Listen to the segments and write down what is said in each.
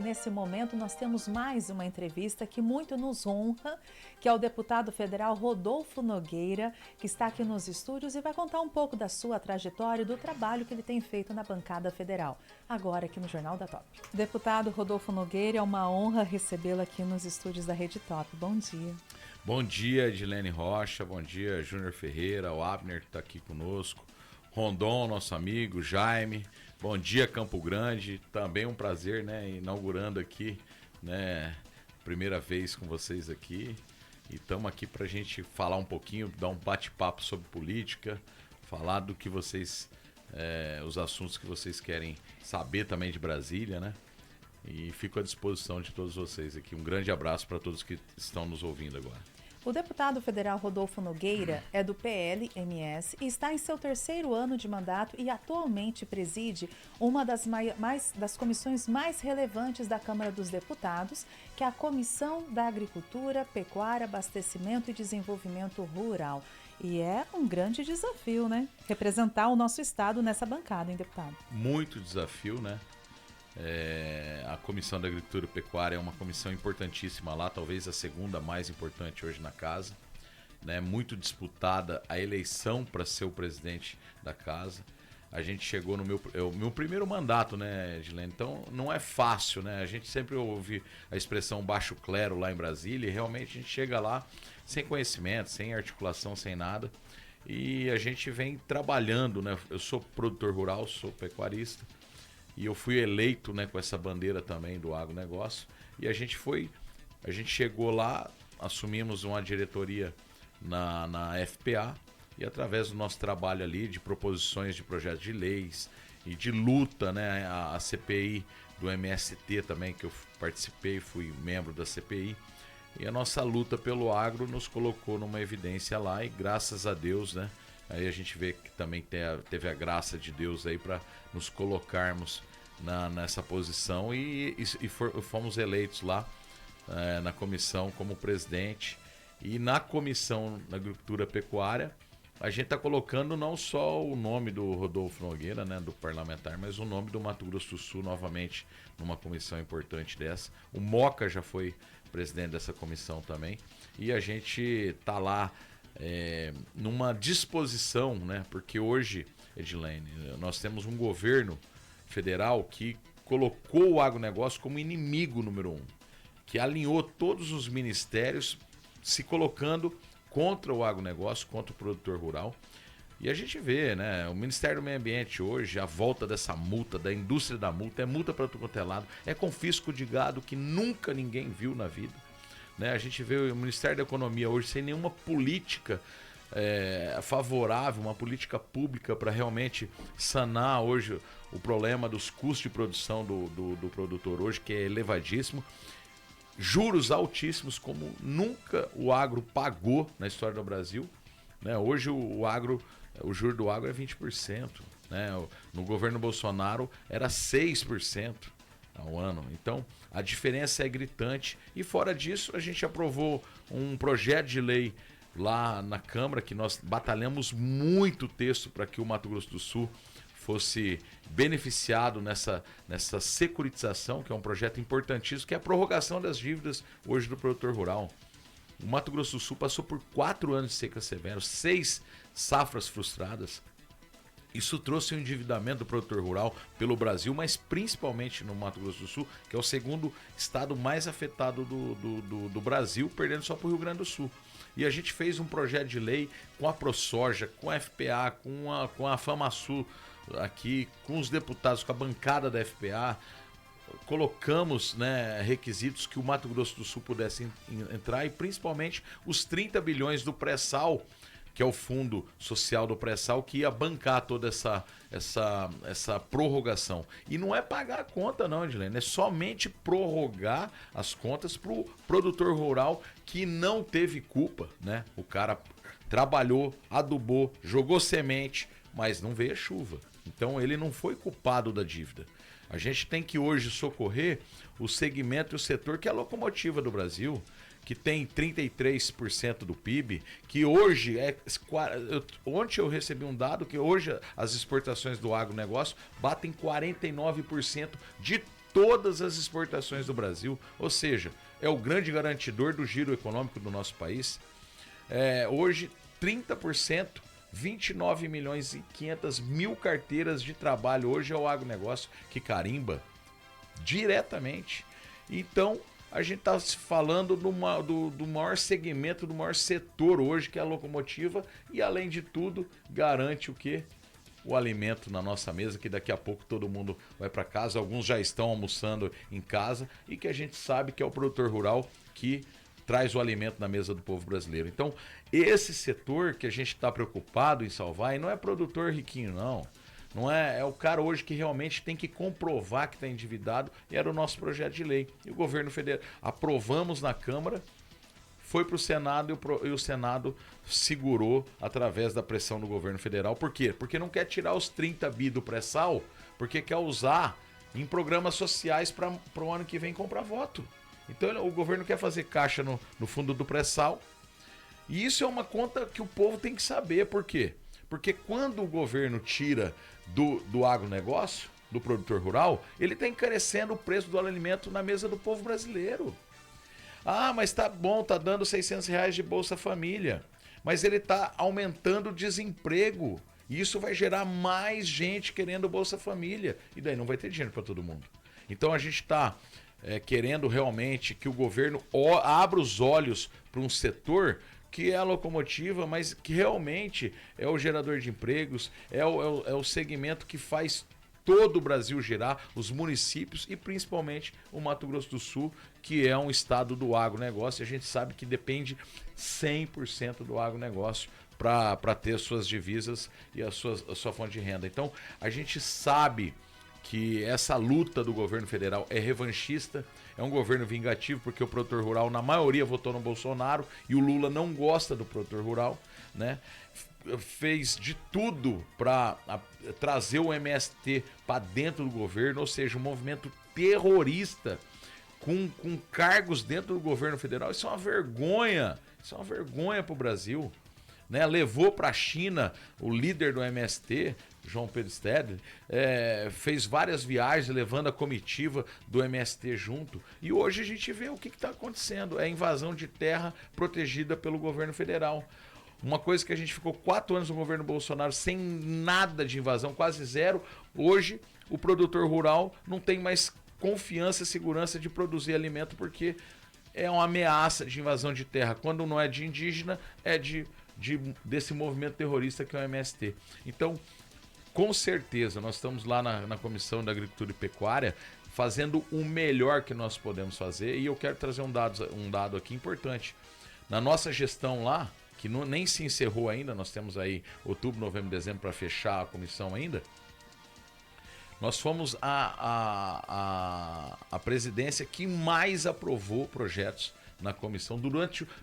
Nesse momento, nós temos mais uma entrevista que muito nos honra, que é o deputado federal Rodolfo Nogueira, que está aqui nos estúdios e vai contar um pouco da sua trajetória e do trabalho que ele tem feito na bancada federal, agora aqui no Jornal da Top. Deputado Rodolfo Nogueira, é uma honra recebê-lo aqui nos estúdios da Rede Top. Bom dia. Bom dia, Edilene Rocha, bom dia, Júnior Ferreira, o Abner que está aqui conosco, Rondon, nosso amigo, Jaime, bom dia, Campo Grande, também um prazer, né, inaugurando aqui, né, primeira vez com vocês aqui, e estamos aqui para a gente falar um pouquinho, dar um bate-papo sobre política, falar do que vocês, os assuntos que vocês querem saber também de Brasília, né, e fico à disposição de todos vocês aqui. Um grande abraço para todos que estão nos ouvindo agora. O deputado federal Rodolfo Nogueira é do PL-MS e está em seu terceiro ano de mandato e atualmente preside uma das comissões mais relevantes da Câmara dos Deputados, que é a Comissão da Agricultura, Pecuária, Abastecimento e Desenvolvimento Rural. E é um grande desafio, né? Representar o nosso estado nessa bancada, hein, deputado? Muito desafio, né? A Comissão da Agricultura e Pecuária é uma comissão importantíssima lá, talvez a segunda mais importante hoje na casa, né? Muito disputada a eleição para ser o presidente da casa. A gente chegou no meu primeiro mandato, né, Edilene? Então não é fácil, né? A gente sempre ouve a expressão baixo clero lá em Brasília e realmente a gente chega lá sem conhecimento, sem articulação, sem nada. E a gente vem trabalhando, né? Eu sou produtor rural, sou pecuarista. E eu fui eleito, né, com essa bandeira também do agronegócio. E a gente chegou lá, assumimos uma diretoria na FPA e através do nosso trabalho ali de proposições de projetos de leis e de luta, né, a CPI do MST também, que eu participei, fui membro da CPI. E a nossa luta pelo agro nos colocou numa evidência lá e graças a Deus, né, aí a gente vê que também teve a graça de Deus aí para nos colocarmos nessa posição e fomos eleitos lá na comissão como presidente. E na comissão da agricultura pecuária a gente está colocando não só o nome do Rodolfo Nogueira, né, do parlamentar, mas o nome do Mato Grosso do Sul novamente numa comissão importante dessa. O Moca já foi presidente dessa comissão também e a gente está lá numa disposição, né? Porque hoje, Edilene, nós temos um governo federal que colocou o agronegócio como inimigo número 1, que alinhou todos os ministérios se colocando contra o agronegócio, contra o produtor rural. E a gente vê, né? O Ministério do Meio Ambiente hoje, a volta dessa multa, da indústria da multa, é multa para tudo quanto é lado, é confisco de gado que nunca ninguém viu na vida. Né? A gente vê o Ministério da Economia hoje sem nenhuma política favorável, uma política pública para realmente sanar hoje o problema dos custos de produção do produtor hoje, que é elevadíssimo. Juros altíssimos como nunca o agro pagou na história do Brasil. Né? Hoje o juro do agro é 20%. Né? No governo Bolsonaro era 6%. Ao ano. Então, a diferença é gritante. E fora disso, a gente aprovou um projeto de lei lá na Câmara, que nós batalhamos muito texto para que o Mato Grosso do Sul fosse beneficiado nessa securitização, que é um projeto importantíssimo, que é a prorrogação das dívidas hoje do produtor rural. O Mato Grosso do Sul passou por 4 anos de seca severa, 6 safras frustradas. Isso trouxe um endividamento do produtor rural pelo Brasil, mas principalmente no Mato Grosso do Sul, que é o segundo estado mais afetado do Brasil, perdendo só para o Rio Grande do Sul. E a gente fez um projeto de lei com a ProSoja, com a FPA, com a FamaSul aqui, com os deputados, com a bancada da FPA. Colocamos, né, requisitos que o Mato Grosso do Sul pudesse entrar e principalmente os 30 bilhões do pré-sal, que é o fundo social do pré-sal, que ia bancar toda essa prorrogação. E não é pagar a conta não, Edilene, é somente prorrogar as contas para o produtor rural que não teve culpa, né? O cara trabalhou, adubou, jogou semente, mas não veio a chuva. Então ele não foi culpado da dívida. A gente tem que hoje socorrer o segmento e o setor que é a locomotiva do Brasil, que tem 33% do PIB, que hoje ontem eu recebi um dado que hoje as exportações do agronegócio batem 49% de todas as exportações do Brasil, ou seja, é o grande garantidor do giro econômico do nosso país. Hoje, 30%, 29 milhões e 500 mil carteiras de trabalho hoje é o agronegócio que carimba diretamente. Então, a gente está falando do maior segmento, do maior setor hoje, que é a locomotiva, e além de tudo, garante o quê? O alimento na nossa mesa, que daqui a pouco todo mundo vai para casa, alguns já estão almoçando em casa, e que a gente sabe que é o produtor rural que traz o alimento na mesa do povo brasileiro. Então, esse setor que a gente está preocupado em salvar, e não é produtor riquinho, não. Não é o cara hoje que realmente tem que comprovar que está endividado, e era o nosso projeto de lei. E o governo federal, aprovamos na Câmara, foi para o Senado e o Senado segurou através da pressão do governo federal. Por quê? Porque não quer tirar os 30 bi do pré-sal, porque quer usar em programas sociais para o ano que vem comprar voto. Então o governo quer fazer caixa no fundo do pré-sal. E isso é uma conta que o povo tem que saber. Por quê? Porque quando o governo tira do agronegócio, do produtor rural, ele está encarecendo o preço do alimento na mesa do povo brasileiro. Ah, mas tá bom, tá dando R$600 de Bolsa Família. Mas ele tá aumentando o desemprego. E isso vai gerar mais gente querendo Bolsa Família. E daí não vai ter dinheiro para todo mundo. Então a gente está querendo realmente que o governo abra os olhos para um setor que é a locomotiva, mas que realmente é o gerador de empregos, é o segmento que faz todo o Brasil girar, os municípios e principalmente o Mato Grosso do Sul, que é um estado do agronegócio. A gente sabe que depende 100% do agronegócio para ter suas divisas e a sua fonte de renda. Então, a gente sabe que essa luta do governo federal é revanchista, é um governo vingativo, porque o produtor rural, na maioria, votou no Bolsonaro e o Lula não gosta do produtor rural, né? Fez de tudo para trazer o MST para dentro do governo, ou seja, um movimento terrorista com cargos dentro do governo federal. Isso é uma vergonha para o Brasil, né? Levou para a China o líder do MST, João Pedro Stedley, fez várias viagens levando a comitiva do MST junto, e hoje a gente vê o que está acontecendo, é invasão de terra protegida pelo governo federal. Uma coisa que a gente ficou 4 anos no governo Bolsonaro sem nada de invasão, quase zero. Hoje, o produtor rural não tem mais confiança e segurança de produzir alimento porque é uma ameaça de invasão de terra. Quando não é de indígena, é desse movimento terrorista que é o MST. Então, com certeza, nós estamos lá na Comissão da Agricultura e Pecuária fazendo o melhor que nós podemos fazer. E eu quero trazer um dado aqui importante. Na nossa gestão lá, que nem se encerrou ainda, nós temos aí outubro, novembro, dezembro para fechar a comissão ainda, nós fomos a presidência que mais aprovou projetos na comissão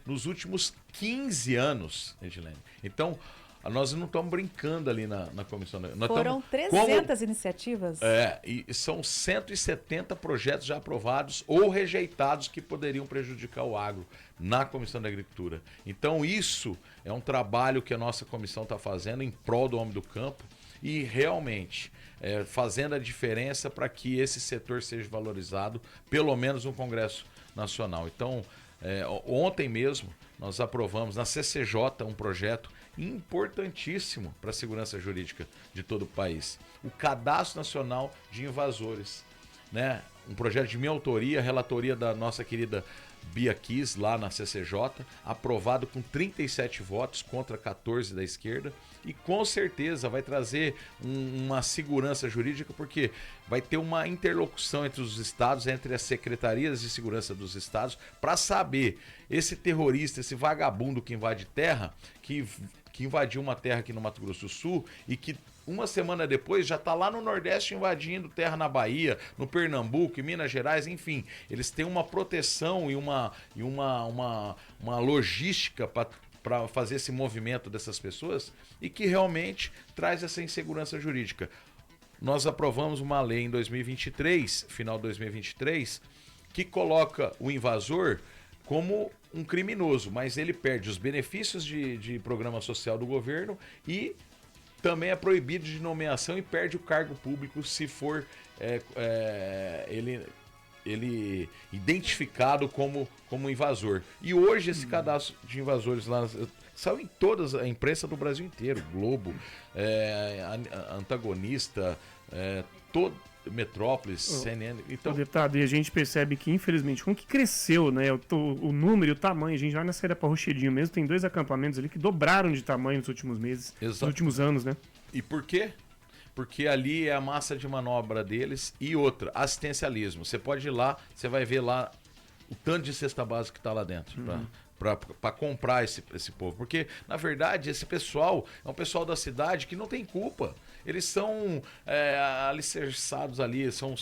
nos últimos 15 anos, Edilene. Então, nós não estamos brincando ali na comissão. Foram 300 iniciativas? E são 170 projetos já aprovados ou rejeitados que poderiam prejudicar o agro na Comissão da Agricultura. Então isso é um trabalho que a nossa comissão está fazendo em prol do homem do campo e realmente fazendo a diferença para que esse setor seja valorizado, pelo menos no Congresso Nacional. Então, ontem mesmo nós aprovamos na CCJ um projeto importantíssimo para a segurança jurídica de todo o país. O Cadastro Nacional de Invasores, né? Um projeto de minha autoria, relatoria da nossa querida Bia Kiss, lá na CCJ, aprovado com 37 votos contra 14 da esquerda, e com certeza vai trazer uma segurança jurídica, porque vai ter uma interlocução entre os estados, entre as secretarias de segurança dos estados, para saber esse terrorista, esse vagabundo que invade terra, que invadiu uma terra aqui no Mato Grosso do Sul e que uma semana depois já está lá no Nordeste invadindo terra na Bahia, no Pernambuco, em Minas Gerais, enfim. Eles têm uma proteção e uma logística para fazer esse movimento dessas pessoas e que realmente traz essa insegurança jurídica. Nós aprovamos uma lei em 2023, final de 2023, que coloca o invasor como um criminoso, mas ele perde os benefícios de programa social do governo e também é proibido de nomeação e perde o cargo público se for ele identificado como invasor. E hoje esse cadastro de invasores lá saiu em toda a imprensa do Brasil inteiro, Globo, Antagonista, Metrópolis, CNN. Então, deputado, e a gente percebe que, infelizmente, com que cresceu, né, o número e o tamanho, a gente vai na saída para Rochedinho mesmo, tem 2 acampamentos ali que dobraram de tamanho nos últimos meses, nos últimos anos, né? E por quê? Porque ali é a massa de manobra deles e outra, assistencialismo. Você pode ir lá, você vai ver lá o tanto de cesta básica que está lá dentro. Para comprar esse povo. Porque, na verdade, esse pessoal é um pessoal da cidade que não tem culpa. Eles são alicerçados ali, são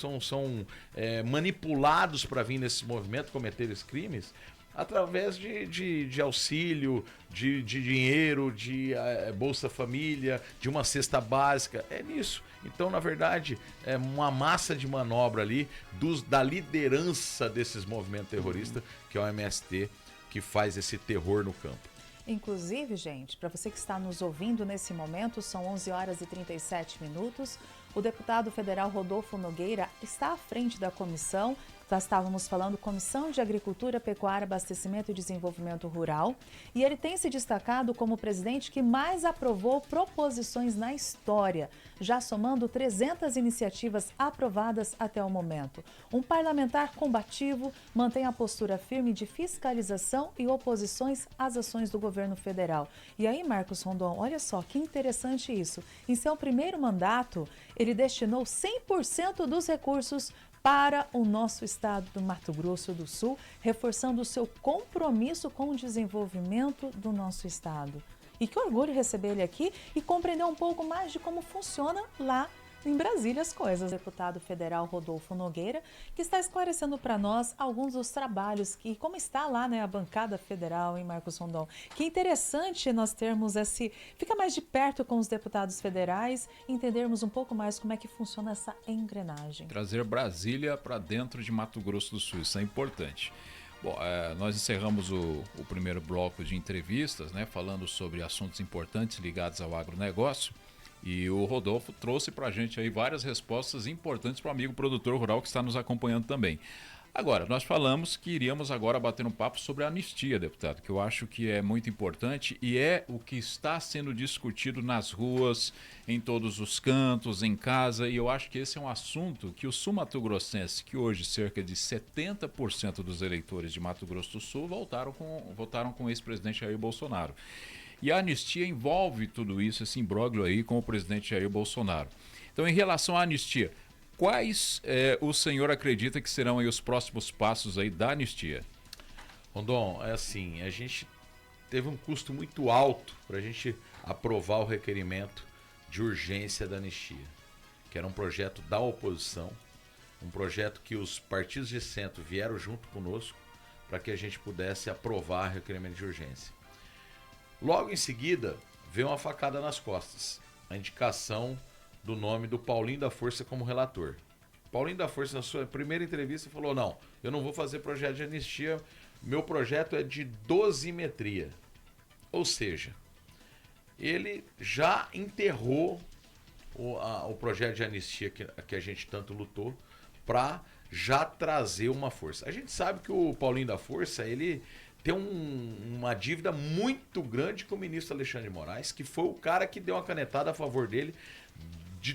manipulados para vir nesse movimento, cometer esses crimes, através de auxílio, de dinheiro, de Bolsa Família, de uma cesta básica. É nisso. Então, na verdade, é uma massa de manobra ali da liderança desses movimentos terroristas, que é o MST, que faz esse terror no campo. Inclusive, gente, para você que está nos ouvindo nesse momento, são 11 horas e 37 minutos. O deputado federal Rodolfo Nogueira está à frente da comissão. Nós estávamos falando Comissão de Agricultura, Pecuária, Abastecimento e Desenvolvimento Rural. E ele tem se destacado como o presidente que mais aprovou proposições na história, já somando 300 iniciativas aprovadas até o momento. Um parlamentar combativo, mantém a postura firme de fiscalização e oposições às ações do governo federal. E aí, Marcos Rondon, olha só que interessante isso. Em seu primeiro mandato, ele destinou 100% dos recursos para o nosso estado do Mato Grosso do Sul, reforçando o seu compromisso com o desenvolvimento do nosso estado. E que orgulho receber ele aqui e compreender um pouco mais de como funciona lá em Brasília as coisas. O deputado federal Rodolfo Nogueira, que está esclarecendo para nós alguns dos trabalhos que, como está lá, né, a bancada federal, em Marcos Rondon. Que interessante nós termos fica mais de perto com os deputados federais, entendermos um pouco mais como é que funciona essa engrenagem. Trazer Brasília para dentro de Mato Grosso do Sul, isso é importante. Bom, nós encerramos o primeiro bloco de entrevistas, né, falando sobre assuntos importantes ligados ao agronegócio. E o Rodolfo trouxe para a gente aí várias respostas importantes para o amigo produtor rural que está nos acompanhando também. Agora, nós falamos que iríamos agora bater um papo sobre a anistia, deputado, que eu acho que é muito importante e é o que está sendo discutido nas ruas, em todos os cantos, em casa, e eu acho que esse é um assunto que o sul-mato-grossense, que hoje cerca de 70% dos eleitores de Mato Grosso do Sul votaram com o ex-presidente Jair Bolsonaro. E a anistia envolve tudo isso, esse imbróglio aí com o presidente Jair Bolsonaro. Então, em relação à anistia, quais o senhor acredita que serão aí os próximos passos aí da anistia? Rondon, é assim, a gente teve um custo muito alto para a gente aprovar o requerimento de urgência da anistia, que era um projeto da oposição, um projeto que os partidos de centro vieram junto conosco para que a gente pudesse aprovar o requerimento de urgência. Logo em seguida, veio uma facada nas costas, a indicação do nome do Paulinho da Força como relator. Paulinho da Força, na sua primeira entrevista, falou: não, eu não vou fazer projeto de anistia, meu projeto é de dosimetria. Ou seja, ele já enterrou o projeto de anistia que a gente tanto lutou para já trazer uma força. A gente sabe que o Paulinho da Força, ele tem uma dívida muito grande com o ministro Alexandre de Moraes, que foi o cara que deu uma canetada a favor dele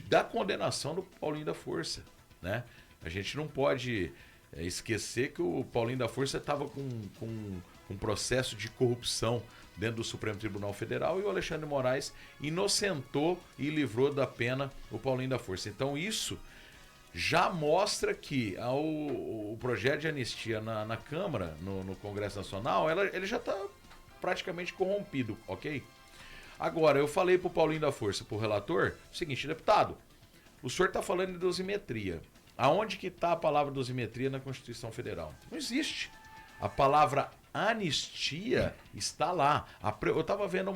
da condenação do Paulinho da Força, né? A gente não pode esquecer que o Paulinho da Força estava com um processo de corrupção dentro do Supremo Tribunal Federal e o Alexandre de Moraes inocentou e livrou da pena o Paulinho da Força. Então isso já mostra que o projeto de anistia na Câmara, no Congresso Nacional, ele já está praticamente corrompido, ok? Agora, eu falei para o Paulinho da Força, para o relator, o seguinte: deputado, o senhor está falando de dosimetria. Aonde que está a palavra dosimetria na Constituição Federal? Não existe. A palavra anistia está lá. Eu estava vendo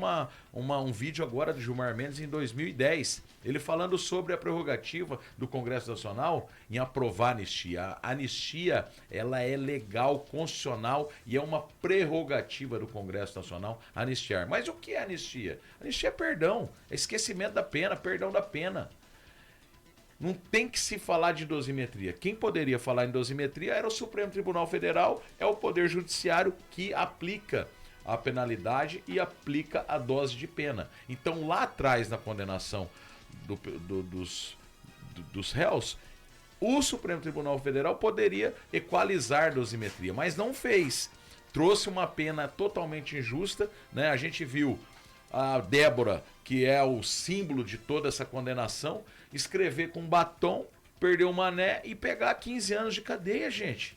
um vídeo agora do Gilmar Mendes em 2010, ele falando sobre a prerrogativa do Congresso Nacional em aprovar a anistia. A anistia, ela é legal, constitucional e é uma prerrogativa do Congresso Nacional anistiar. Mas o que é anistia? Anistia é perdão, é esquecimento da pena, perdão da pena. Não tem que se falar de dosimetria. Quem poderia falar em dosimetria era o Supremo Tribunal Federal, é o Poder Judiciário que aplica a penalidade e aplica a dose de pena. Então, lá atrás, na condenação dos réus, o Supremo Tribunal Federal poderia equalizar a dosimetria, mas não fez. Trouxe uma pena totalmente injusta, né? A gente viu a Débora, que é o símbolo de toda essa condenação, escrever com batom, perder o mané e pegar 15 anos de cadeia, gente.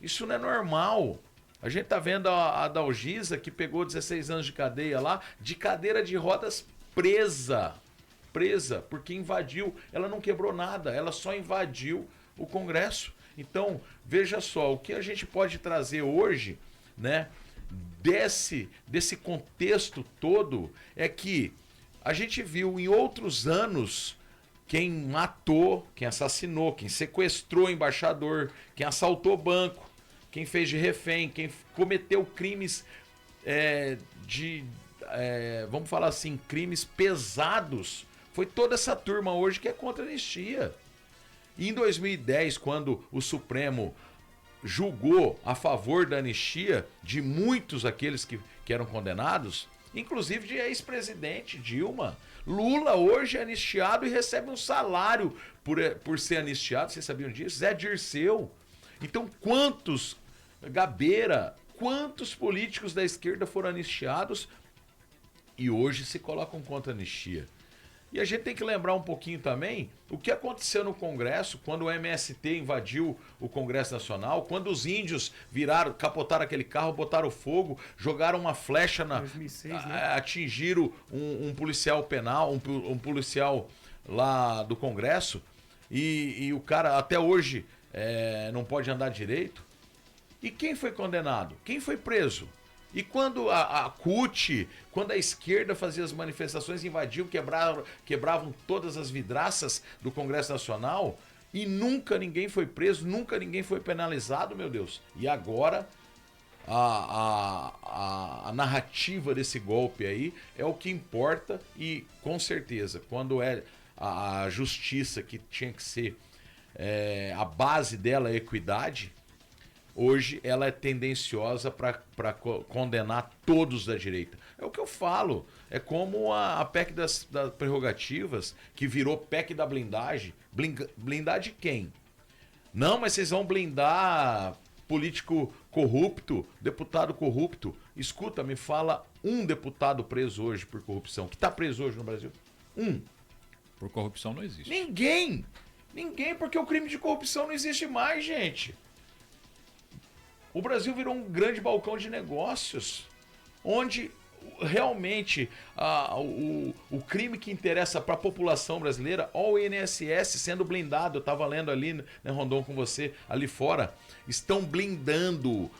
Isso não é normal. A gente tá vendo a Dalgisa, que pegou 16 anos de cadeia lá, de cadeira de rodas presa, porque invadiu. Ela não quebrou nada, ela só invadiu o Congresso. Então, veja só, o que a gente pode trazer hoje, né, desse contexto todo, é que a gente viu em outros anos quem matou, quem assassinou, quem sequestrou embaixador, quem assaltou banco, quem fez de refém, quem cometeu crimes vamos falar assim, crimes pesados. Foi toda essa turma hoje que é contra a anistia. E em 2010, quando o Supremo julgou a favor da anistia de muitos aqueles que eram condenados, inclusive de ex-presidente Dilma, Lula hoje é anistiado e recebe um salário por ser anistiado. Vocês sabiam disso? Zé Dirceu. Então, quantos políticos da esquerda foram anistiados e hoje se colocam contra a anistia? E a gente tem que lembrar um pouquinho também o que aconteceu no Congresso, quando o MST invadiu o Congresso Nacional, quando os índios capotaram aquele carro, botaram fogo, jogaram uma flecha 2006, né? Atingiram um policial penal, um policial lá do Congresso, e o cara até hoje não pode andar direito. E quem foi condenado? Quem foi preso? E quando a CUT, quando a esquerda fazia as manifestações, invadiam, quebravam todas as vidraças do Congresso Nacional e nunca ninguém foi preso, nunca ninguém foi penalizado, meu Deus. E agora a narrativa desse golpe aí é o que importa e, com certeza, quando é a justiça que tinha que ser a base dela, a equidade, hoje ela é tendenciosa para condenar todos da direita. É o que eu falo. É como a PEC das prerrogativas, que virou PEC da blindagem. Blindar de quem? Não, mas vocês vão blindar político corrupto, deputado corrupto. Escuta, me fala um deputado preso hoje por corrupção. Que está preso hoje no Brasil? Um. Por corrupção não existe. Ninguém, porque o crime de corrupção não existe mais, gente. O Brasil virou um grande balcão de negócios, onde realmente o crime que interessa para a população brasileira, ó, o INSS sendo blindado, eu estava lendo ali, né, Rondon, com você, ali fora, estão blindando,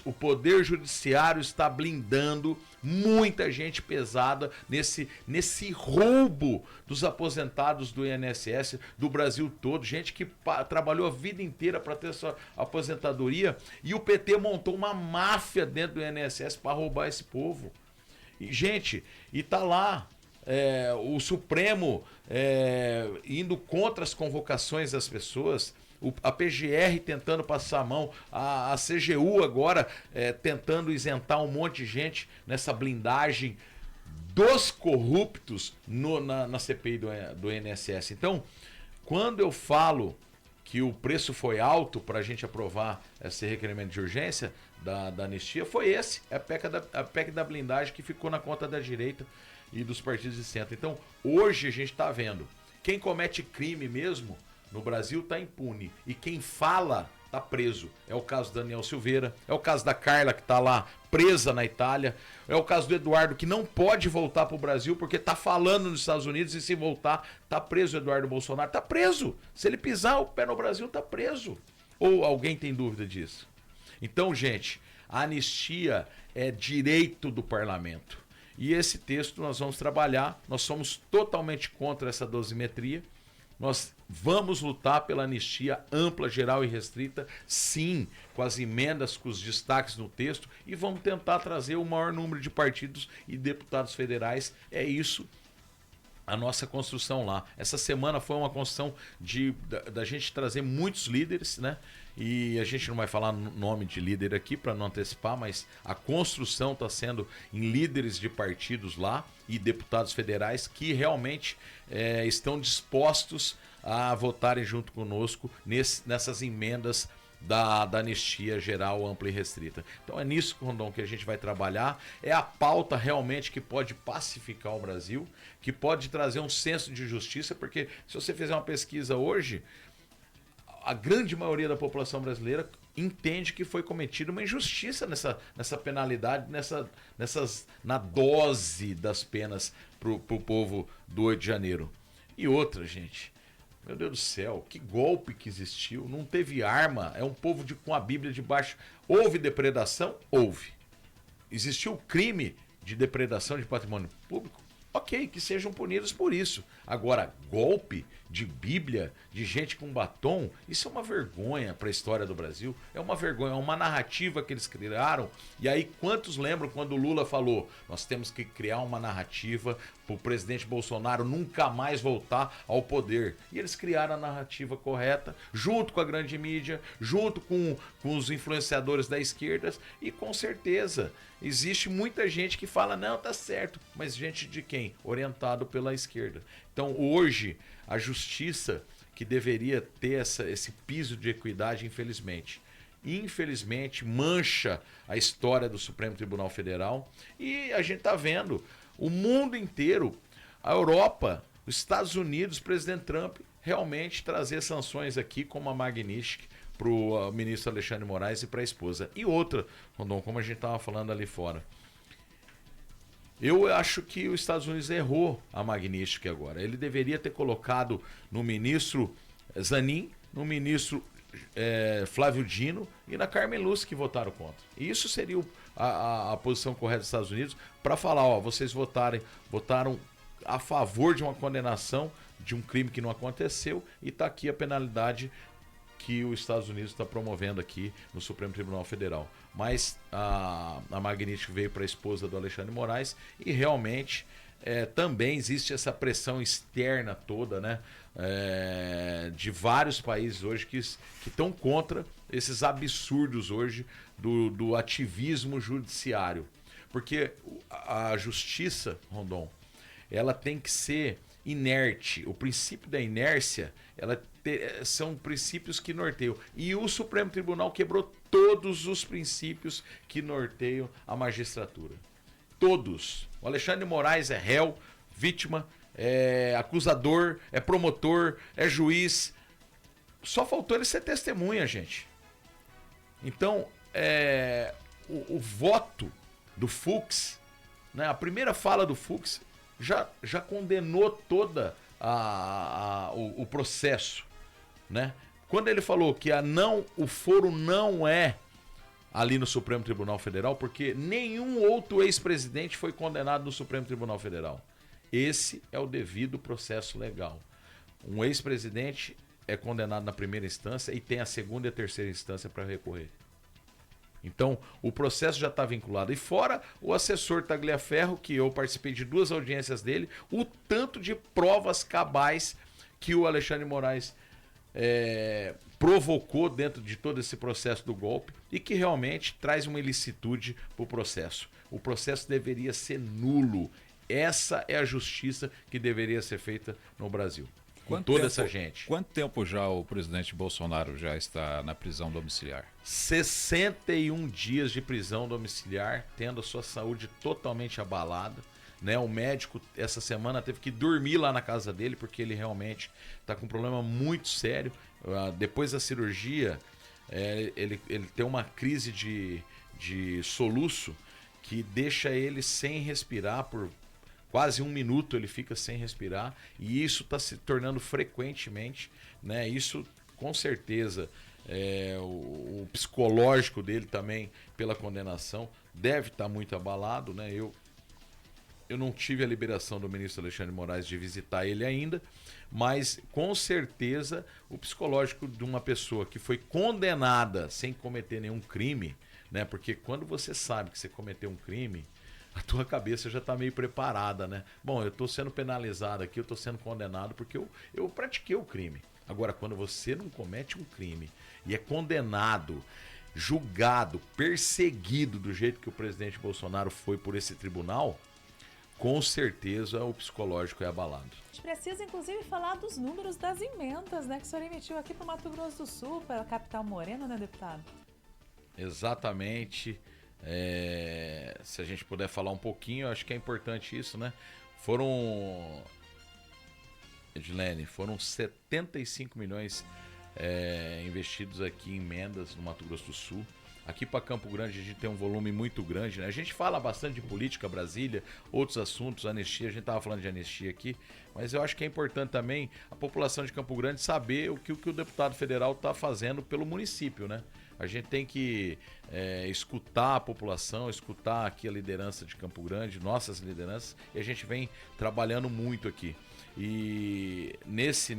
o Poder Judiciário está blindando muita gente pesada nesse roubo dos aposentados do INSS do Brasil todo, gente que trabalhou a vida inteira para ter sua aposentadoria, e o PT montou uma máfia dentro do INSS para roubar esse povo. E, gente, e tá lá o Supremo indo contra as convocações das pessoas, a PGR tentando passar a mão, a CGU agora tentando isentar um monte de gente nessa blindagem dos corruptos na CPI do INSS. Então, quando eu falo que o preço foi alto para a gente aprovar esse requerimento de urgência da anistia, foi esse, a PEC da blindagem que ficou na conta da direita e dos partidos de centro. Então, hoje a gente está vendo, quem comete crime mesmo no Brasil está impune, e quem fala está preso. É o caso do Daniel Silveira, é o caso da Carla, que está lá presa na Itália, é o caso do Eduardo, que não pode voltar para o Brasil porque está falando nos Estados Unidos, e se voltar, está preso. O Eduardo Bolsonaro está preso. Se ele pisar o pé no Brasil, está preso. Ou alguém tem dúvida disso? Então, gente, a anistia é direito do parlamento. E esse texto nós vamos trabalhar, nós somos totalmente contra essa dosimetria. Nós vamos lutar pela anistia ampla, geral e restrita, sim, com as emendas, com os destaques no texto, e vamos tentar trazer o maior número de partidos e deputados federais. É isso a nossa construção lá. Essa semana foi uma construção da gente trazer muitos líderes, né? E a gente não vai falar nome de líder aqui para não antecipar, mas a construção está sendo em líderes de partidos lá e deputados federais que realmente estão dispostos a votarem junto conosco nessas emendas da anistia geral, ampla e restrita. Então é nisso, Rondon, que a gente vai trabalhar. É a pauta realmente que pode pacificar o Brasil, que pode trazer um senso de justiça, porque se você fizer uma pesquisa hoje, a grande maioria da população brasileira entende que foi cometida uma injustiça nessa penalidade, na dose das penas pro povo do 8 de janeiro. E outra, gente... Meu Deus do céu, que golpe que existiu. Não teve arma, é um povo com a Bíblia debaixo. Houve depredação? Houve. Existiu crime de depredação de patrimônio público? Ok, que sejam punidos por isso. Agora, golpe de Bíblia, de gente com batom, isso é uma vergonha para a história do Brasil. É uma vergonha, é uma narrativa que eles criaram. E aí, quantos lembram quando o Lula falou: nós temos que criar uma narrativa para o presidente Bolsonaro nunca mais voltar ao poder? E eles criaram a narrativa correta, junto com a grande mídia, junto com os influenciadores da esquerda, e com certeza existe muita gente que fala: não, tá certo, mas gente de quem? Orientado pela esquerda. Então hoje a justiça, que deveria ter esse piso de equidade, infelizmente mancha a história do Supremo Tribunal Federal, e a gente está vendo o mundo inteiro, a Europa, os Estados Unidos, o presidente Trump realmente trazer sanções aqui como a Magnitsky para o ministro Alexandre de Moraes e para a esposa. E outra, Rondon, como a gente estava falando ali fora, eu acho que os Estados Unidos errou a Magnitsky agora. Ele deveria ter colocado no ministro Zanin, no ministro Flávio Dino e na Carmen Lúcia, que votaram contra. E isso seria a posição correta dos Estados Unidos para falar: ó, vocês votaram a favor de uma condenação de um crime que não aconteceu, e está aqui a penalidade que os Estados Unidos está promovendo aqui no Supremo Tribunal Federal. Mas a Magnitsky veio para a esposa do Alexandre de Moraes, e realmente também existe essa pressão externa toda, né, de vários países hoje que estão contra esses absurdos hoje do ativismo judiciário. Porque a justiça, Rondon, ela tem que ser inerte. O princípio da inércia, são princípios que norteiam. E o Supremo Tribunal quebrou todos os princípios que norteiam a magistratura. Todos. O Alexandre de Moraes é réu, vítima, é acusador, é promotor, é juiz. Só faltou ele ser testemunha, gente. Então, o voto do Fux, né, a primeira fala do Fux já condenou toda o processo, né? Quando ele falou que o foro não é ali no Supremo Tribunal Federal, porque nenhum outro ex-presidente foi condenado no Supremo Tribunal Federal. Esse é o devido processo legal. Um ex-presidente é condenado na primeira instância e tem a segunda e a terceira instância para recorrer. Então, o processo já está vinculado. E fora o assessor Tagliaferro, que eu participei de 2 audiências dele, o tanto de provas cabais que o Alexandre de Moraes provocou dentro de todo esse processo do golpe, e que realmente traz uma ilicitude para o processo. O processo deveria ser nulo. Essa é a justiça que deveria ser feita no Brasil. Com toda essa gente. Quanto tempo já o presidente Bolsonaro já está na prisão domiciliar? 61 dias de prisão domiciliar, tendo a sua saúde totalmente abalada, né? O médico essa semana teve que dormir lá na casa dele, porque ele realmente está com um problema muito sério. Depois da cirurgia, ele tem uma crise de soluço que deixa ele sem respirar por quase 1 minuto. Ele fica sem respirar, e isso está se tornando frequentemente, né? Isso, com certeza, o psicológico dele também, pela condenação, deve estar muito abalado, né? Eu não tive a liberação do ministro Alexandre de Moraes de visitar ele ainda, mas com certeza o psicológico de uma pessoa que foi condenada sem cometer nenhum crime, né? Porque quando você sabe que você cometeu um crime, a tua cabeça já está meio preparada, né? Bom, eu estou sendo penalizado aqui, eu estou sendo condenado porque eu pratiquei o crime. Agora, quando você não comete um crime e é condenado, julgado, perseguido do jeito que o presidente Bolsonaro foi por esse tribunal, com certeza o psicológico é abalado. A gente precisa, inclusive, falar dos números das emendas, né, que o senhor emitiu aqui para o Mato Grosso do Sul, para a capital morena, né, deputado? Exatamente. Se a gente puder falar um pouquinho, acho que é importante isso, né? Edilene, foram 75 milhões investidos aqui em emendas no Mato Grosso do Sul. Aqui para Campo Grande a gente tem um volume muito grande, né? A gente fala bastante de política, Brasília, outros assuntos, anistia, a gente estava falando de anistia aqui, mas eu acho que é importante também a população de Campo Grande saber o que o deputado federal está fazendo pelo município, né? A gente tem que escutar a população, escutar aqui a liderança de Campo Grande, nossas lideranças, e a gente vem trabalhando muito aqui. E nesse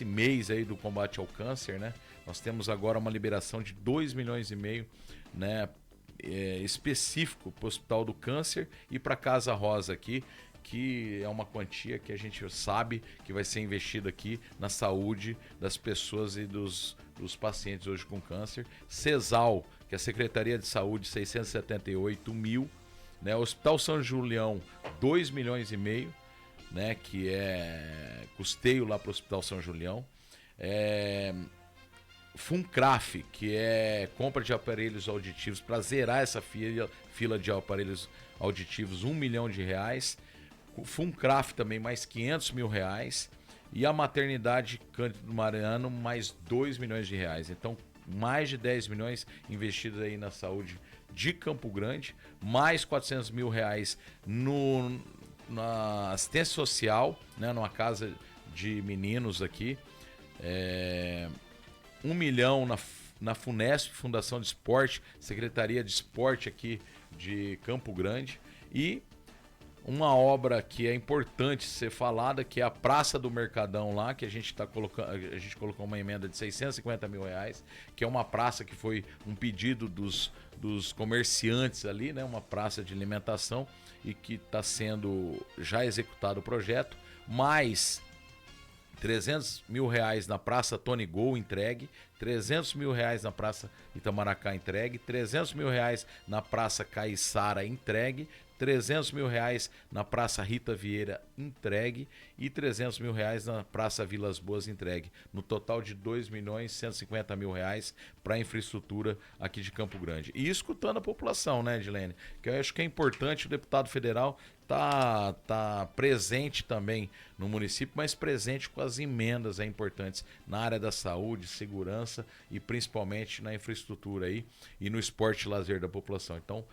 mês aí do combate ao câncer, né, nós temos agora uma liberação de 2,5 milhões, né, específico para o Hospital do Câncer e para a Casa Rosa aqui, que é uma quantia que a gente sabe que vai ser investida aqui na saúde das pessoas e dos pacientes hoje com câncer. CESAL, que é a Secretaria de Saúde, 678 mil, né? Hospital São Julião, 2,5 milhões, né? Que é custeio lá para o Hospital São Julião. Funcraf, que é compra de aparelhos auditivos para zerar essa fila de aparelhos auditivos, R$1 milhão. Funcraf também mais R$500 mil. E a maternidade Cândido Mariano mais R$2 milhões. Então, mais de 10 milhões investidos aí na saúde de Campo Grande, mais R$400 mil na assistência social, né, numa casa de meninos aqui, 1 milhão na FUNESP, Fundação de Esporte, Secretaria de Esporte aqui de Campo Grande, e uma obra que é importante ser falada, que é a Praça do Mercadão lá, que a gente colocou uma emenda de R$650 mil, que é uma praça que foi um pedido dos comerciantes ali, né, uma praça de alimentação, e que está sendo já executado o projeto, mais R$300 mil na Praça Tony Gol entregue, R$300 mil na Praça Itamaracá entregue, R$300 mil na Praça Caiçara entregue, R$300 mil na Praça Rita Vieira entregue e R$300 mil na Praça Vilas Boas entregue. No total de R$2.150.000 para a infraestrutura aqui de Campo Grande. E escutando a população, né, Edilene? Que eu acho que é importante o deputado federal tá presente também no município, mas presente com as emendas importantes na área da saúde, segurança e principalmente na infraestrutura aí e no esporte e lazer da população. Então,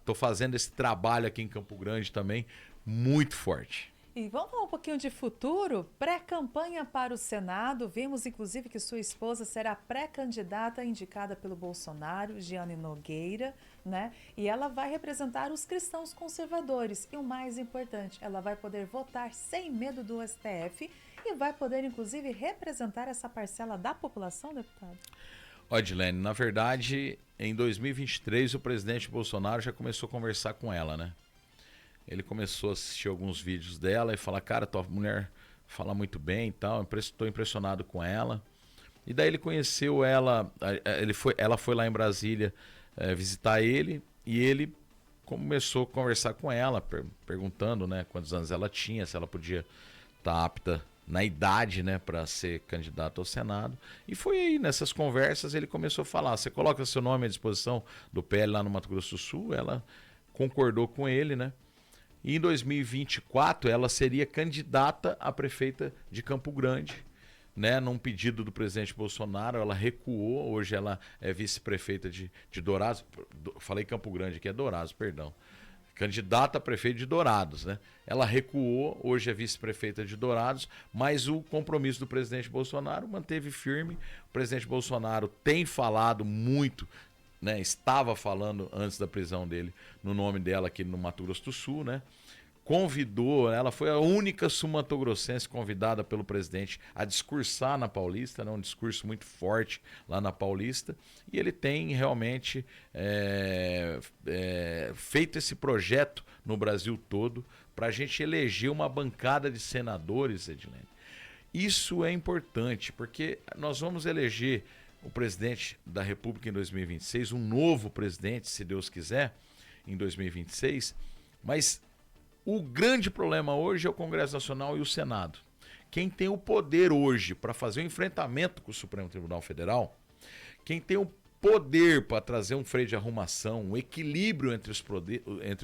tô fazendo esse trabalho aqui em Campo Grande também muito forte. E vamos falar um pouquinho de futuro? Pré-campanha para o Senado. Vimos, inclusive, que sua esposa será pré-candidata indicada pelo Bolsonaro, Giane Nogueira, né? E ela vai representar os cristãos conservadores. E o mais importante, ela vai poder votar sem medo do STF e vai poder, inclusive, representar essa parcela da população, deputado? Ó, Edilene, na verdade, em 2023, o presidente Bolsonaro já começou a conversar com ela, né? Ele começou a assistir alguns vídeos dela e falar, cara, tua mulher fala muito bem e tal, estou impressionado com ela. E daí ele conheceu ela, ela foi lá em Brasília visitar ele, e ele começou a conversar com ela, perguntando, né, quantos anos ela tinha, se ela podia estar apta na idade, né, para ser candidata ao Senado. E foi aí, nessas conversas, ele começou a falar, você coloca seu nome à disposição do PL lá no Mato Grosso do Sul? Ela concordou com ele, né? E em 2024 ela seria candidata a prefeita de Campo Grande, né? Num pedido do presidente Bolsonaro, ela recuou. Hoje ela é vice-prefeita de Dourados. Falei Campo Grande, que é Dourados, perdão. Candidata a prefeito de Dourados, né? Ela recuou, hoje é vice-prefeita de Dourados, mas o compromisso do presidente Bolsonaro manteve firme. O presidente Bolsonaro tem falado muito, né, estava falando antes da prisão dele no nome dela aqui no Mato Grosso do Sul, né, convidou, ela foi a única sul-mato-grossense convidada pelo presidente a discursar na Paulista, né, um discurso muito forte lá na Paulista, e ele tem realmente feito esse projeto no Brasil todo para a gente eleger uma bancada de senadores, Edilene. Isso é importante, porque nós vamos eleger o presidente da República em 2026, um novo presidente, se Deus quiser, em 2026, mas o grande problema hoje é o Congresso Nacional e o Senado. Quem tem o poder hoje para fazer o enfrentamento com o Supremo Tribunal Federal, quem tem o poder para trazer um freio de arrumação, um equilíbrio entre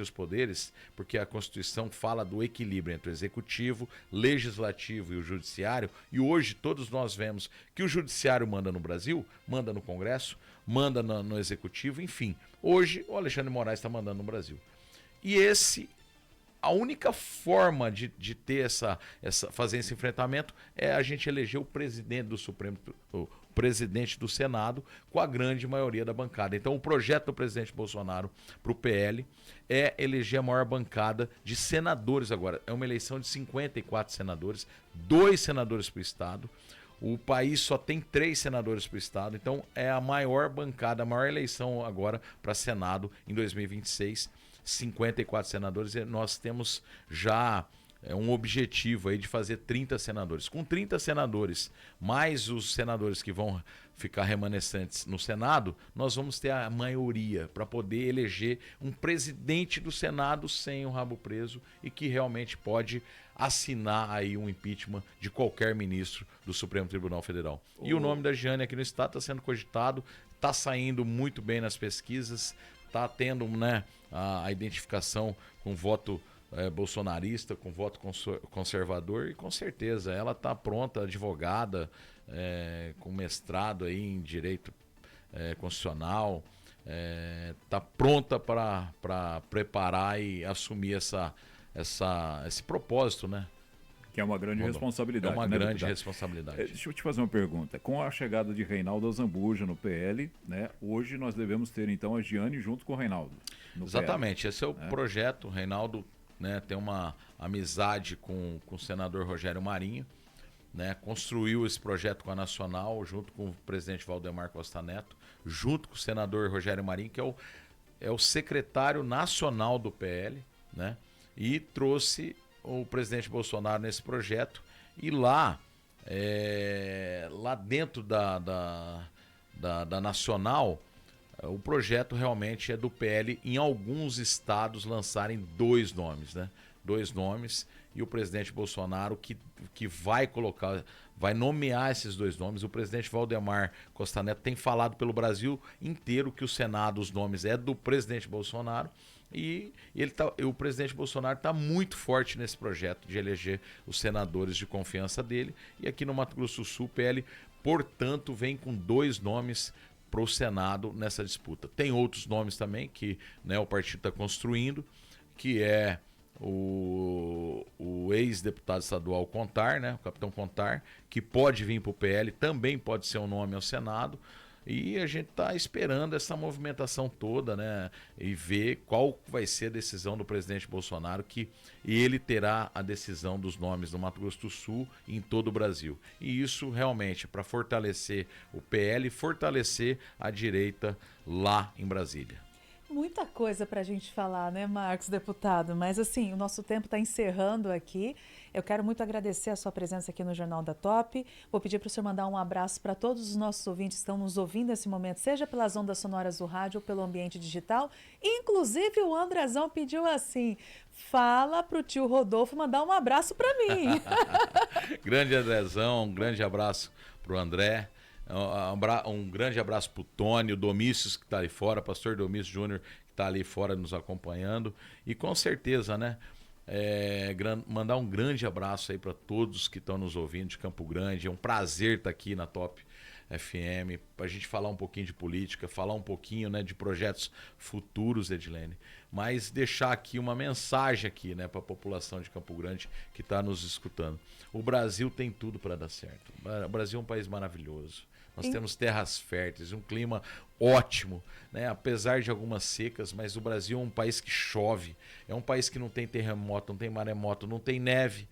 os poderes, porque a Constituição fala do equilíbrio entre o Executivo, Legislativo e o Judiciário, e hoje todos nós vemos que o Judiciário manda no Brasil, manda no Congresso, manda no Executivo, enfim. Hoje o Alexandre de Moraes está mandando no Brasil. E a única forma de ter fazer esse enfrentamento é a gente eleger o presidente do Supremo, o presidente do Senado, com a grande maioria da bancada. Então, o projeto do presidente Bolsonaro para o PL é eleger a maior bancada de senadores agora. É uma eleição de 54 senadores, 2 senadores para o Estado. O país só tem 3 senadores para o Estado, então é a maior bancada, a maior eleição agora para Senado em 2026. 54 senadores, e nós temos já um objetivo aí de fazer 30 senadores. Com 30 senadores, mais os senadores que vão ficar remanescentes no Senado, nós vamos ter a maioria para poder eleger um presidente do Senado sem o rabo preso e que realmente pode assinar aí um impeachment de qualquer ministro do Supremo Tribunal Federal. E o nome da Jane aqui no estado está sendo cogitado, está saindo muito bem nas pesquisas, está tendo, né, a identificação com voto bolsonarista, com voto conservador, e com certeza ela está pronta, advogada, com mestrado aí em direito constitucional, está pronta para preparar e assumir esse propósito, né? Que é uma grande responsabilidade. É uma né, grande deputado? responsabilidade. Deixa eu te fazer uma pergunta. Com a chegada de Reinaldo Azambuja no PL, né, hoje nós devemos ter então a Giane junto com o Reinaldo. Exatamente, PL. esse é o projeto. O Reinaldo, né, tem uma amizade com o senador Rogério Marinho, né, construiu esse projeto com a Nacional, junto com o presidente Valdemar Costa Neto, junto com o senador Rogério Marinho, que é o secretário nacional do PL, né, e trouxe o presidente Bolsonaro nesse projeto, e lá dentro da Nacional, o projeto realmente é do PL em alguns estados lançarem 2 nomes, né? 2 nomes, e o presidente Bolsonaro que vai nomear esses 2 nomes. O presidente Valdemar Costa Neto tem falado pelo Brasil inteiro que o Senado, os nomes é do presidente Bolsonaro, e o presidente Bolsonaro está muito forte nesse projeto de eleger os senadores de confiança dele, e aqui no Mato Grosso do Sul, o PL, portanto, vem com 2 nomes para o Senado nessa disputa. Tem outros nomes também que, né, o partido está construindo, que é o ex-deputado estadual Contar, né, o capitão Contar, que pode vir para o PL, também pode ser um nome ao Senado. E a gente está esperando essa movimentação toda, né? E ver qual vai ser a decisão do presidente Bolsonaro, que ele terá a decisão dos nomes do Mato Grosso do Sul e em todo o Brasil. E isso realmente para fortalecer o PL e fortalecer a direita lá em Brasília. Muita coisa para a gente falar, né, Marcos, deputado? Mas assim, o nosso tempo está encerrando aqui. Eu quero muito agradecer a sua presença aqui no Jornal da Top. Vou pedir para o senhor mandar um abraço para todos os nossos ouvintes que estão nos ouvindo nesse momento, seja pelas ondas sonoras do rádio ou pelo ambiente digital. Inclusive, o Andrezão pediu assim: fala para o tio Rodolfo mandar um abraço para mim. Grande Andrezão, um grande abraço para o André. Um grande abraço para o Tony, o Domícios que está ali fora, pastor Domícios Júnior que está ali fora nos acompanhando, e com certeza, né, mandar um grande abraço aí para todos que estão nos ouvindo de Campo Grande. É um prazer estar aqui na Top FM para a gente falar um pouquinho de política, falar um pouquinho, né, de projetos futuros, Edilene, mas deixar aqui uma mensagem aqui, né, para a população de Campo Grande que está nos escutando. O Brasil tem tudo para dar certo. O Brasil é um país maravilhoso. nós temos terras férteis, um clima ótimo, né? Apesar de algumas secas, mas o Brasil é um país que chove, é um país que não tem terremoto, não tem maremoto, não tem neve,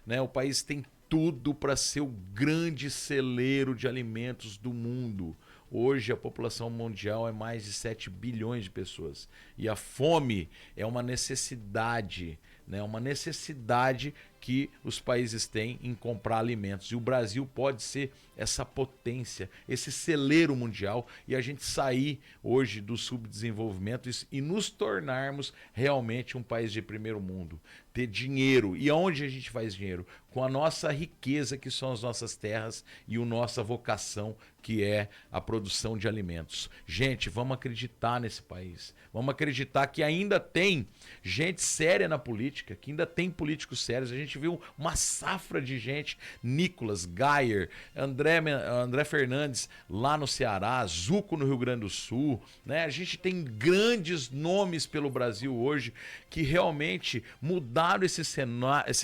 né? O país tem tudo para ser o grande celeiro de alimentos do mundo. Hoje a população mundial é mais de 7 bilhões de pessoas. E a fome é uma necessidade, né? Uma necessidade que os países têm em comprar alimentos. E o Brasil pode ser essa potência, esse celeiro mundial, e a gente sair hoje do subdesenvolvimento e nos tornarmos realmente um país de primeiro mundo. Ter dinheiro. E aonde a gente faz dinheiro? Com a nossa riqueza, que são as nossas terras, e a nossa vocação, que é a produção de alimentos. Gente, vamos acreditar nesse país. Vamos acreditar que ainda tem gente séria na política, que ainda tem políticos sérios. A gente viu uma safra de gente, Nicolas, Geyer, André Fernandes lá no Ceará, Zuco no Rio Grande do Sul, né? A gente tem grandes nomes pelo Brasil hoje que realmente mudaram esse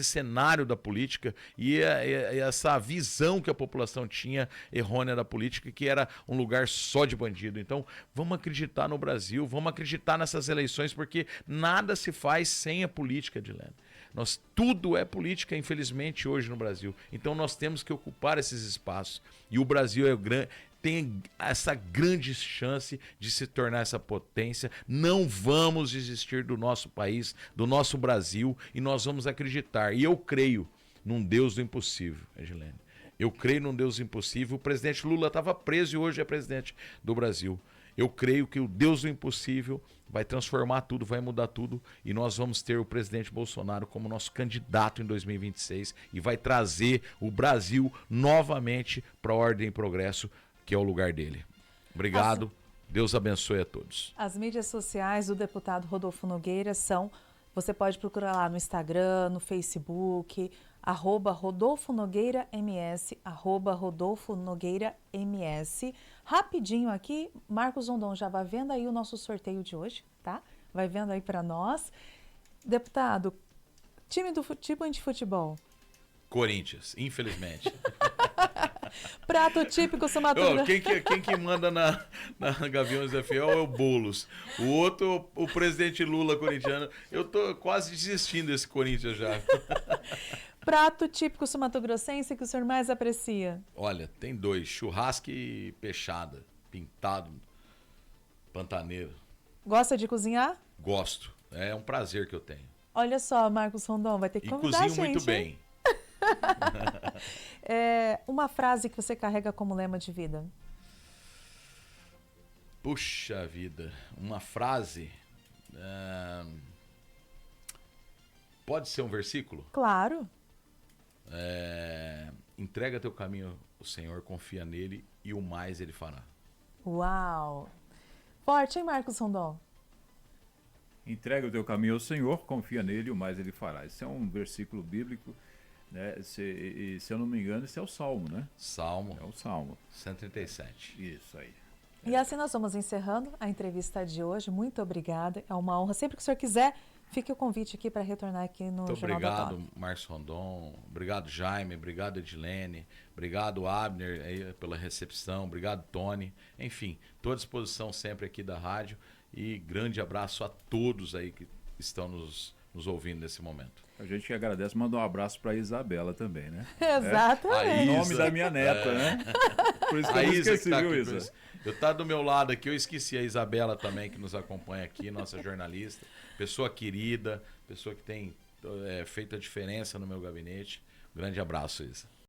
cenário da política e essa visão que a população tinha errônea da política, que era um lugar só de bandido. Então, vamos acreditar no Brasil, vamos acreditar nessas eleições, porque nada se faz sem a política, Edilene. Tudo é política, infelizmente, hoje no Brasil. Então nós temos que ocupar esses espaços. E o Brasil tem essa grande chance de se tornar essa potência. Não vamos desistir do nosso país, do nosso Brasil, e nós vamos acreditar. E eu creio num Deus do impossível, Edilene. Eu creio num Deus impossível. O presidente Lula estava preso e hoje é presidente do Brasil. Eu creio que o Deus do impossível vai transformar tudo, vai mudar tudo, e nós vamos ter o presidente Bolsonaro como nosso candidato em 2026 e vai trazer o Brasil novamente para a ordem e progresso, que é o lugar dele. Obrigado. Deus abençoe a todos. As mídias sociais do deputado Rodolfo Nogueira são... Você pode procurar lá no Instagram, no Facebook, @RodolfoNogueiraMS, @RodolfoNogueiraMS. Rapidinho aqui, Marcos Rondon já vai vendo aí o nosso sorteio de hoje, tá? Vai vendo aí para nós. Deputado, time de futebol. Corinthians, infelizmente. Prato típico sumatogrossense. Quem que manda na Gaviões da Fiel é o Boulos. O outro, o presidente Lula corintiano. Eu tô quase desistindo desse Corinthians já. Prato típico sumatogrossense que o senhor mais aprecia? Olha, tem 2. Churrasco e peixada. Pintado, pantaneiro. Gosta de cozinhar? Gosto. É um prazer que eu tenho. Olha só, Marcos Rondon, vai ter que convidar a gente. E cozinho muito bem. Uma frase que você carrega como lema de vida. Puxa vida, uma frase. Pode ser um versículo? Claro. Entrega teu caminho ao Senhor, confia nele e o mais ele fará. Uau! Forte, hein, Marcos Rondon? Entrega o teu caminho ao Senhor, confia nele e o mais ele fará. Esse é um versículo bíblico, né? Se eu não me engano, esse é o Salmo, né? Salmo. É o Salmo 137. Isso aí. E assim nós vamos encerrando a entrevista de hoje. Muito obrigada. É uma honra. Sempre que o senhor quiser, fique o convite aqui para retornar aqui no Muito Jornal da Top. obrigado, Márcio Rondon. Obrigado, Jaime. Obrigado, Edilene. Obrigado, Abner, aí, pela recepção. Obrigado, Tony. Enfim, estou à disposição sempre aqui da rádio. E grande abraço a todos aí que estão nos ouvindo nesse momento. A gente que agradece, manda um abraço para a Isabela também, né? Exatamente. O nome da minha neta, né? Por isso que eu não esqueci, viu, Isa? Eu tá do meu lado aqui, eu esqueci a Isabela também, que nos acompanha aqui, nossa jornalista. Pessoa querida, pessoa que tem feito a diferença no meu gabinete. Grande abraço, Isa.